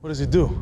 What does it do?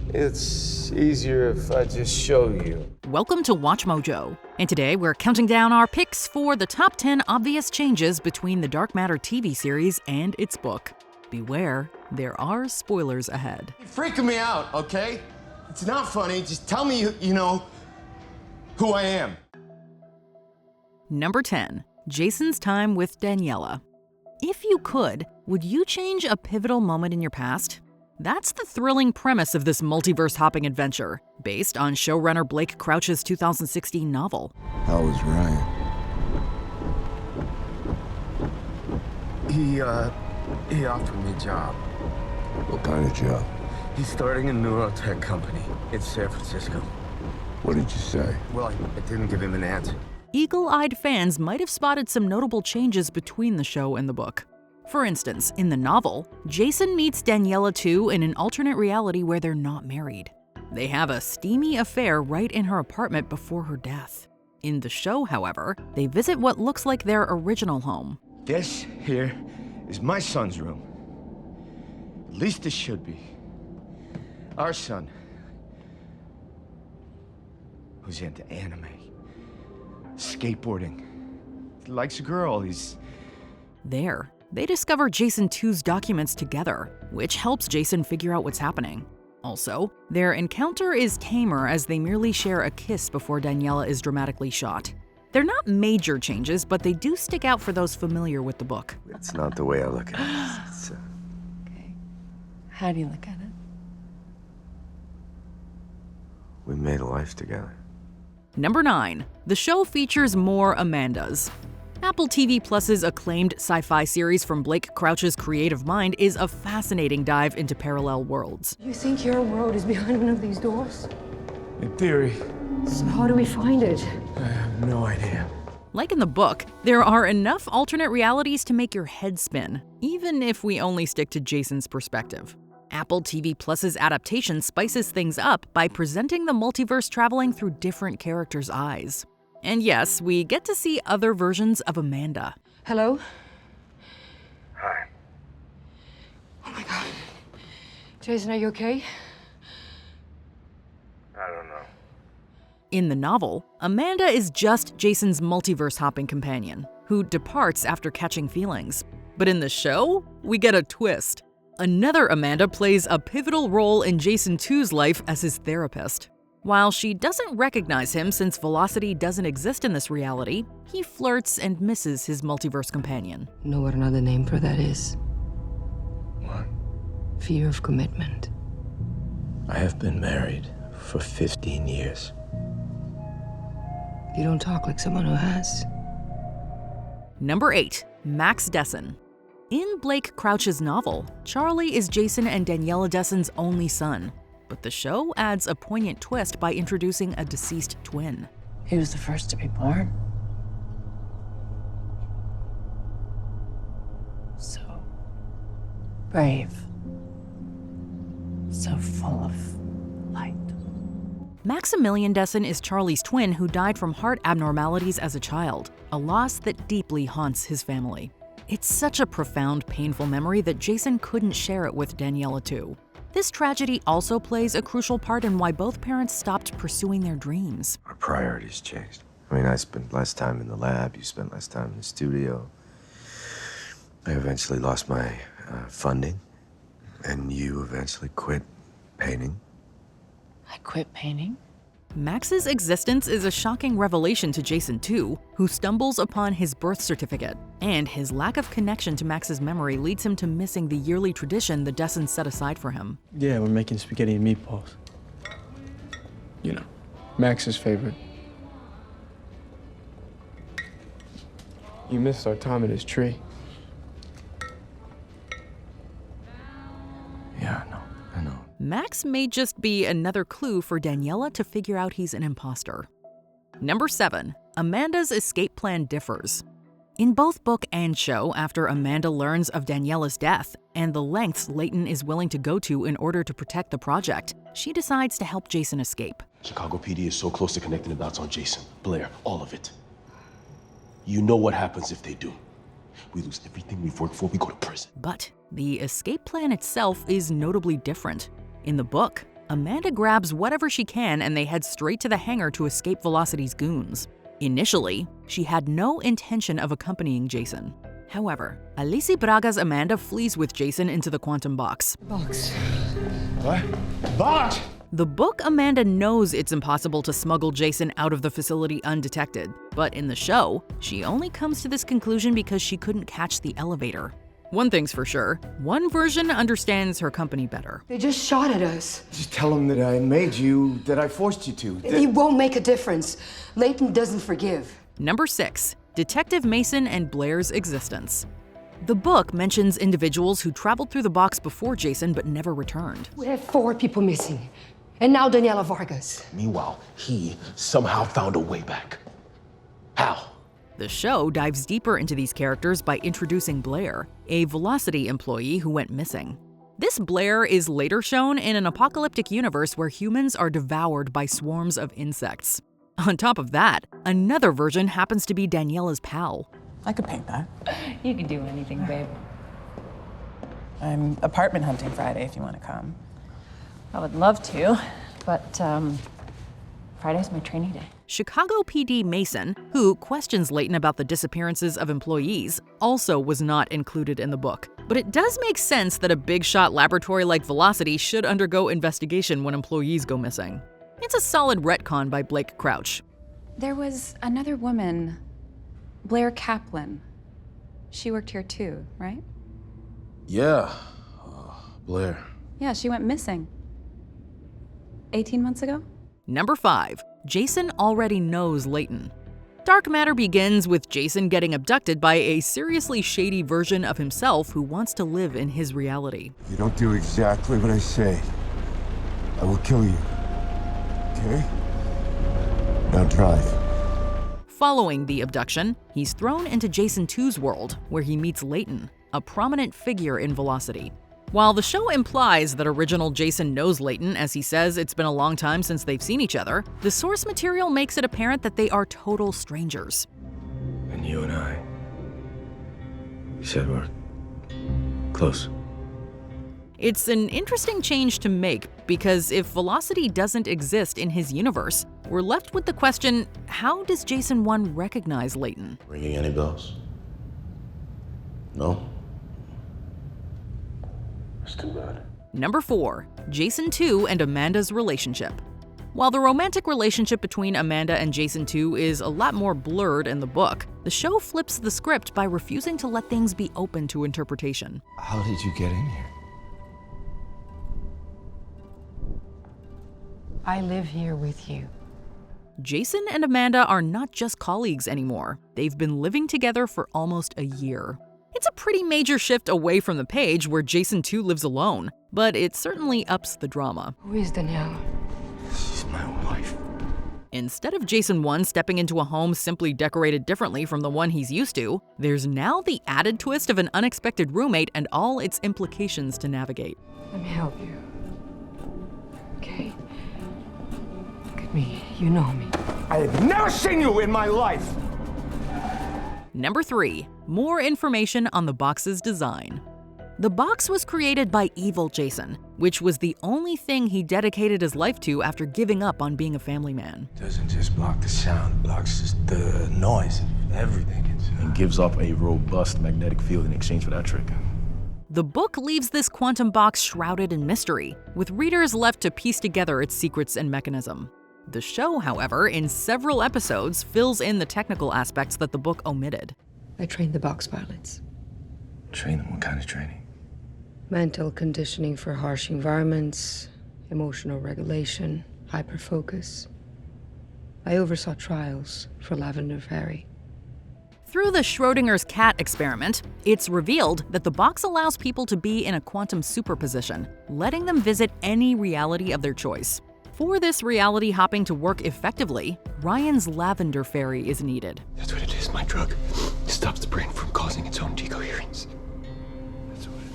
It's easier if I just show you. Welcome to WatchMojo, and today we're counting down our picks for the top 10 obvious changes between the Dark Matter TV series and its book. Beware, there are spoilers ahead. You're freaking me out, okay? It's not funny. Just tell me, you know, who I am. Number 10. Jason's time with Daniela. If you could, would you change a pivotal moment in your past? That's the thrilling premise of this multiverse-hopping adventure, based on showrunner Blake Crouch's 2016 novel. How was Ryan? He offered me a job. What kind of job? He's starting a neurotech company in San Francisco. What did you say? Well, I didn't give him an answer. Eagle-eyed fans might have spotted some notable changes between the show and the book. For instance, in the novel, Jason meets Daniela 2 in an alternate reality where they're not married. They have a steamy affair right in her apartment before her death. In the show, however, they visit what looks like their original home. This here is my son's room. At least it should be. Our son, who's into anime, skateboarding. He likes a girl. There, they discover Jason 2's documents together, which helps Jason figure out what's happening. Also, their encounter is tamer as they merely share a kiss before Daniela is dramatically shot. They're not major changes, but they do stick out for those familiar with the book. It's not the way I look at it. It's, Okay. How do you look at it? we made a life together. Number 9. The show features more Amandas. Apple TV Plus's acclaimed sci-fi series from Blake Crouch's creative mind is a fascinating dive into parallel worlds. You think your world is behind one of these doors? In theory. So how do we find it? I have no idea. Like in the book, there are enough alternate realities to make your head spin, even if we only stick to Jason's perspective. Apple TV Plus's adaptation spices things up by presenting the multiverse traveling through different characters' eyes. And yes, we get to see other versions of Amanda. Hello? Hi. Oh my God. Jason, are you okay? I don't know. In the novel, Amanda is just Jason's multiverse-hopping companion, who departs after catching feelings. But in the show, we get a twist. Another Amanda plays a pivotal role in Jason 2's life as his therapist. While she doesn't recognize him since velocity doesn't exist in this reality, he flirts and misses his multiverse companion. Know what another name for that is? What? Fear of commitment. I have been married for 15 years. You don't talk like someone who has. Number 8. Max Dessen. In Blake Crouch's novel, Charlie is Jason and Daniela Dessen's only son. But the show adds a poignant twist by introducing a deceased twin. He was the first to be born. So brave. So full of light. Maximilian Dessen is Charlie's twin who died from heart abnormalities as a child, a loss that deeply haunts his family. It's such a profound, painful memory that Jason couldn't share it with Daniela 2. This tragedy also plays a crucial part in why both parents stopped pursuing their dreams. Our priorities changed. I mean, I spent less time in the lab, you spent less time in the studio. I eventually lost my funding, and you eventually quit painting. I quit painting. Max's existence is a shocking revelation to Jason 2, who stumbles upon his birth certificate, and his lack of connection to Max's memory leads him to missing the yearly tradition the Dessens set aside for him. Yeah, we're making spaghetti and meatballs. You know, Max's favorite. You missed our time at his tree. Yeah, I know. Max may just be another clue for Daniela to figure out he's an imposter. Number 7. Amanda's escape plan differs. In both book and show, after Amanda learns of Daniela's death and the lengths Leighton is willing to go to in order to protect the project, she decides to help Jason escape. Chicago PD is so close to connecting the dots on Jason, Blair, all of it. You know what happens if they do. We lose everything we've worked for, we go to prison. But the escape plan itself is notably different. In the book, Amanda grabs whatever she can and they head straight to the hangar to escape Velocity's goons. Initially, she had no intention of accompanying Jason. However, Alicia Braga's Amanda flees with Jason into the quantum box. Box. What? Box! The book, Amanda knows it's impossible to smuggle Jason out of the facility undetected, but in the show, she only comes to this conclusion because she couldn't catch the elevator. One thing's for sure, one version understands her company better. They just shot at us. Just tell him that I made you, that I forced you to. It won't make a difference. Leighton doesn't forgive. Number 6. Detective Mason and Blair's existence. The book mentions individuals who traveled through the box before Jason but never returned. We have 4 people missing. And now Daniela Vargas. Meanwhile, he somehow found a way back. How? The show dives deeper into these characters by introducing Blair, a Velocity employee who went missing. This Blair is later shown in an apocalyptic universe where humans are devoured by swarms of insects. On top of that, another version happens to be Daniela's pal. I could paint that. You can do anything, babe. I'm apartment hunting Friday if you want to come. I would love to, but Friday's my training day. Chicago PD Mason, who questions Leighton about the disappearances of employees, also was not included in the book. But it does make sense that a big-shot laboratory like Velocity should undergo investigation when employees go missing. It's a solid retcon by Blake Crouch. There was another woman, Blair Kaplan. She worked here too, right? Yeah, Blair. Yeah, she went missing. 18 months ago? Number 5. Jason already knows Leighton. Dark Matter begins with Jason getting abducted by a seriously shady version of himself who wants to live in his reality. If you don't do exactly what I say, I will kill you. Okay? Now drive. Following the abduction, he's thrown into Jason2's world, where he meets Leighton, a prominent figure in Velocity. While the show implies that original Jason knows Leighton, as he says it's been a long time since they've seen each other, the source material makes it apparent that they are total strangers. And you and I, you said we're close. It's an interesting change to make, because if Velocity doesn't exist in his universe, we're left with the question, how does Jason 1 recognize Leighton? Ringing any bells? No? That's too bad. Number 4. Jason2 and Amanda's relationship. While the romantic relationship between Amanda and Jason2 is a lot more blurred in the book, the show flips the script by refusing to let things be open to interpretation. How did you get in here? I live here with you. Jason and Amanda are not just colleagues anymore. They've been living together for almost a year. It's a pretty major shift away from the page where Jason2 lives alone, but it certainly ups the drama. Who is Daniela? She's my wife. Instead of Jason 1 stepping into a home simply decorated differently from the one he's used to, there's now the added twist of an unexpected roommate and all its implications to navigate. Let me help you. Okay? Look at me. You know me. I have never seen you in my life! Number 3. More information on the box's design. The box was created by evil Jason, which was the only thing he dedicated his life to after giving up on being a family man. Doesn't just block the sound, it blocks just the noise and everything. And gives off a robust magnetic field in exchange for that trick. The book leaves this quantum box shrouded in mystery, with readers left to piece together its secrets and mechanism. The show, however, in several episodes, fills in the technical aspects that the book omitted. I trained the box pilots. Train them? What kind of training? Mental conditioning for harsh environments, emotional regulation, hyperfocus. I oversaw trials for Lavender Ferry. Through the Schrodinger's cat experiment, it's revealed that the box allows people to be in a quantum superposition, letting them visit any reality of their choice. For this reality hopping to work effectively, Ryan's Lavender Ferry is needed. That's what it is, my drug. It stops the brain from causing its own decoherence. That's what it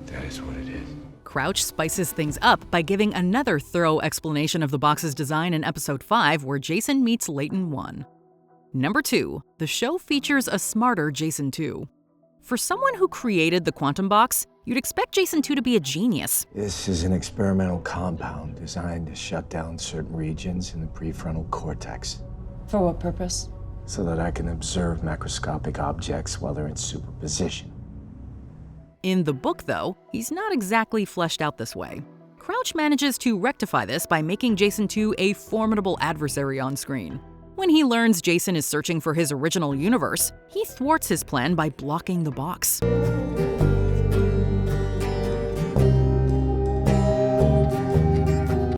is. That is what it is. Crouch spices things up by giving another thorough explanation of the box's design in episode 5, where Jason meets Leighton 1. Number 2, the show features a smarter Jason2. For someone who created the quantum box, you'd expect Jason2 to be a genius. This is an experimental compound designed to shut down certain regions in the prefrontal cortex. For what purpose? So that I can observe macroscopic objects while they're in superposition. In the book, though, he's not exactly fleshed out this way. Crouch manages to rectify this by making Jason2 a formidable adversary on screen. When he learns Jason is searching for his original universe, he thwarts his plan by blocking the box.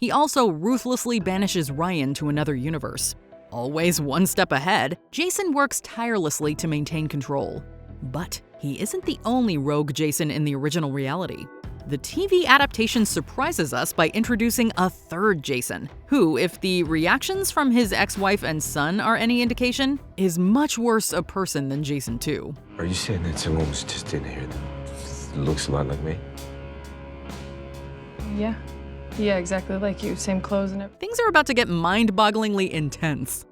He also ruthlessly banishes Ryan to another universe. Always one step ahead, Jason works tirelessly to maintain control. But he isn't the only rogue Jason in the original reality. The TV adaptation surprises us by introducing a third Jason, who, if the reactions from his ex-wife and son are any indication, is much worse a person than Jason2. Are you saying that someone was just in here that looks a lot like me? Yeah. Yeah, exactly like you. Same clothes and everything. Things are about to get mind-bogglingly intense.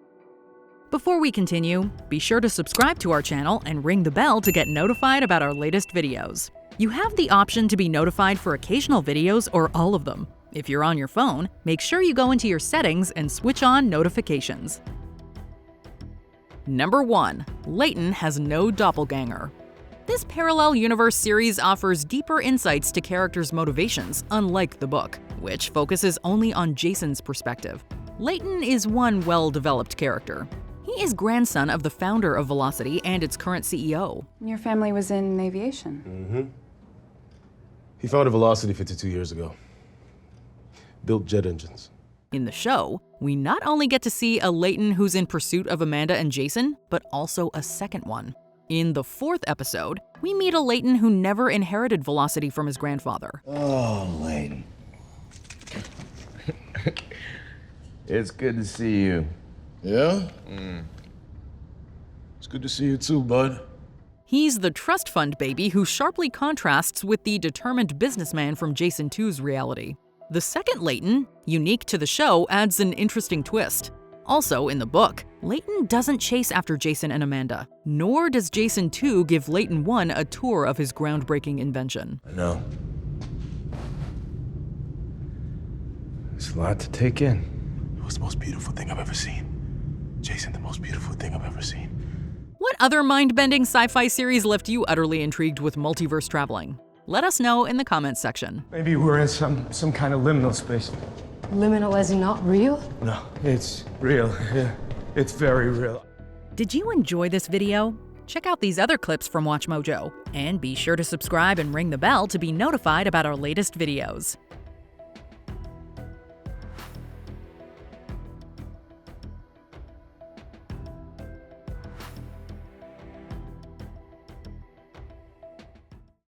Before we continue, be sure to subscribe to our channel and ring the bell to get notified about our latest videos. You have the option to be notified for occasional videos or all of them. If you're on your phone, make sure you go into your settings and switch on notifications. Number 1. Leighton has no doppelganger. This parallel universe series offers deeper insights to characters' motivations, unlike the book, which focuses only on Jason's perspective. Leighton is one well-developed character. He is grandson of the founder of Velocity and its current CEO. Your family was in aviation. Mm-hmm. He founded Velocity 52 years ago. Built jet engines. In the show, we not only get to see a Leighton who's in pursuit of Amanda and Jason, but also a second one. In the 4th episode, we meet a Leighton who never inherited Velocity from his grandfather. Oh, Leighton. It's good to see you. Yeah? It's good to see you too, bud. He's the trust fund baby who sharply contrasts with the determined businessman from Jason2's reality. The second Leighton, unique to the show, adds an interesting twist. Also, in the book, Leighton doesn't chase after Jason and Amanda, nor does Jason2 give Leighton 1 a tour of his groundbreaking invention. I know. It's a lot to take in. It was the most beautiful thing I've ever seen. Jason, the most beautiful thing I've ever seen. What other mind-bending sci-fi series left you utterly intrigued with multiverse traveling? Let us know in the comments section. Maybe we're in some kind of liminal space. Liminal as in not real? No, it's real. Yeah, it's very real. Did you enjoy this video? Check out these other clips from WatchMojo, and be sure to subscribe and ring the bell to be notified about our latest videos.